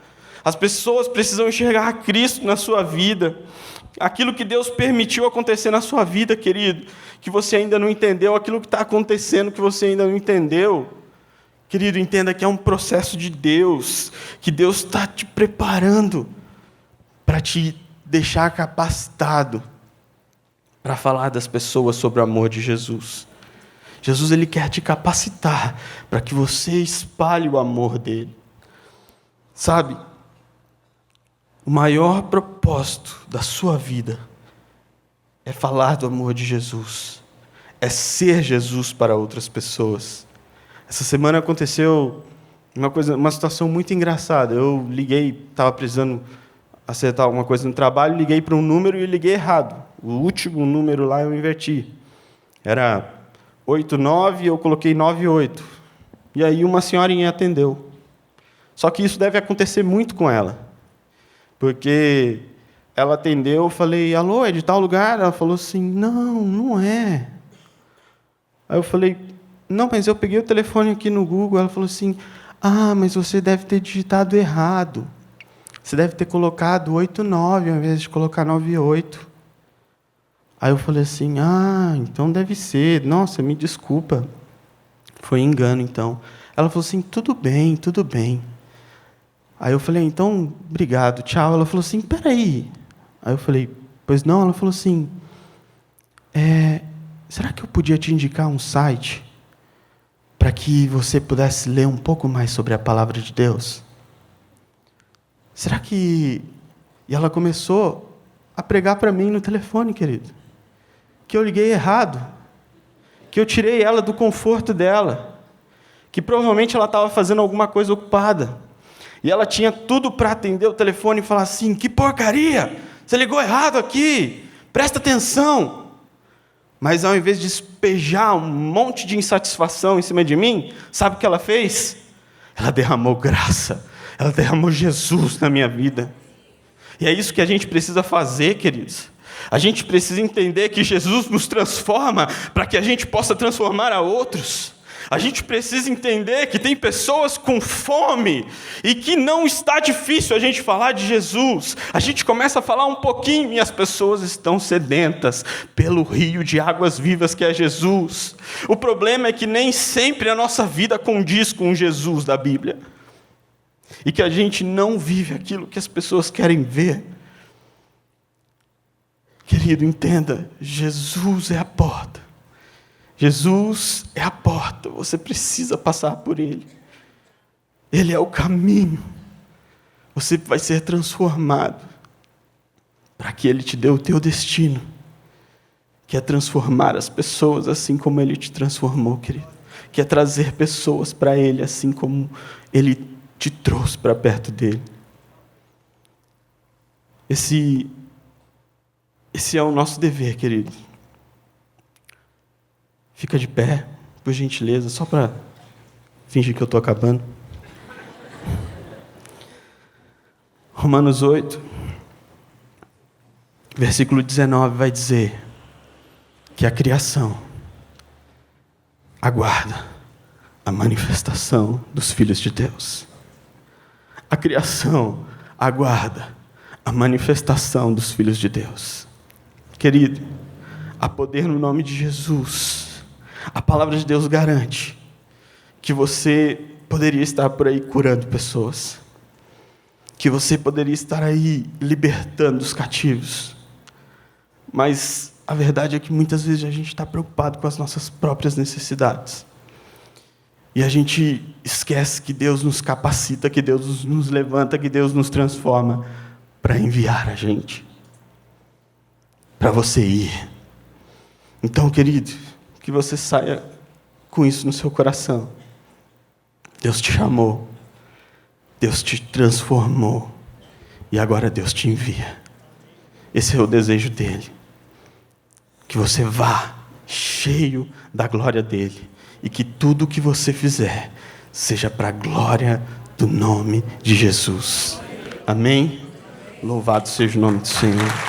As pessoas precisam enxergar Cristo na sua vida. Aquilo que Deus permitiu acontecer na sua vida, querido, que você ainda não entendeu, aquilo que está acontecendo que você ainda não entendeu, querido, entenda que é um processo de Deus, que Deus está te preparando para te deixar capacitado para falar das pessoas sobre o amor de Jesus. Jesus, Ele quer te capacitar para que você espalhe o amor dEle. Sabe? O maior propósito da sua vida é falar do amor de Jesus, é ser Jesus para outras pessoas. Essa semana aconteceu uma situação muito engraçada. Eu liguei, estava precisando acertar alguma coisa no trabalho, liguei para um número e liguei errado. O último número lá eu inverti. Era 89, eu coloquei 98. E aí uma senhorinha atendeu. Só que isso deve acontecer muito com ela. Porque ela atendeu, eu falei: alô, é de tal lugar? Ela falou assim: não é. Aí eu falei: não, mas eu peguei o telefone aqui no Google. Ela falou assim: mas você deve ter digitado errado. Você deve ter colocado 89 ao invés de colocar 98. Aí eu falei assim: então deve ser. Nossa, me desculpa. Foi engano, então. Ela falou assim: tudo bem, tudo bem. Aí eu falei: então, obrigado, tchau. Ela falou assim: peraí. Aí eu falei: pois não? Ela falou assim: será que eu podia te indicar um site para que você pudesse ler um pouco mais sobre a palavra de Deus? Será que... E ela começou a pregar para mim no telefone, querido, que eu liguei errado, que eu tirei ela do conforto dela, que provavelmente ela estava fazendo alguma coisa ocupada. E ela tinha tudo para atender o telefone e falar assim: que porcaria, você ligou errado aqui, presta atenção. Mas ao invés de despejar um monte de insatisfação em cima de mim, sabe o que ela fez? Ela derramou graça, ela derramou Jesus na minha vida. E é isso que a gente precisa fazer, queridos. A gente precisa entender que Jesus nos transforma para que a gente possa transformar a outros. A gente precisa entender que tem pessoas com fome e que não está difícil a gente falar de Jesus. A gente começa a falar um pouquinho e as pessoas estão sedentas pelo rio de águas vivas que é Jesus. O problema é que nem sempre a nossa vida condiz com o Jesus da Bíblia. E que a gente não vive aquilo que as pessoas querem ver. Querido, entenda, Jesus é a porta. Jesus é a porta, você precisa passar por Ele. Ele é o caminho. Você vai ser transformado para que Ele te dê o teu destino, que é transformar as pessoas assim como Ele te transformou, querido. Que é trazer pessoas para Ele assim como Ele te trouxe para perto dEle. Esse é o nosso dever, querido. Fica de pé, por gentileza, só para fingir que eu estou acabando. Romanos 8, versículo 19 vai dizer que a criação aguarda a manifestação dos filhos de Deus. A criação aguarda a manifestação dos filhos de Deus. Querido, há poder no nome de Jesus. A palavra de Deus garante que você poderia estar por aí curando pessoas, que você poderia estar aí libertando os cativos, mas a verdade é que muitas vezes a gente está preocupado com as nossas próprias necessidades, e a gente esquece que Deus nos capacita, que Deus nos levanta, que Deus nos transforma para enviar a gente, para você ir. Então, querido, que você saia com isso no seu coração. Deus te chamou, Deus te transformou, e agora Deus te envia. Esse é o desejo dEle, que você vá cheio da glória dEle, e que tudo que você fizer seja para a glória do nome de Jesus. Amém? Louvado seja o nome do Senhor.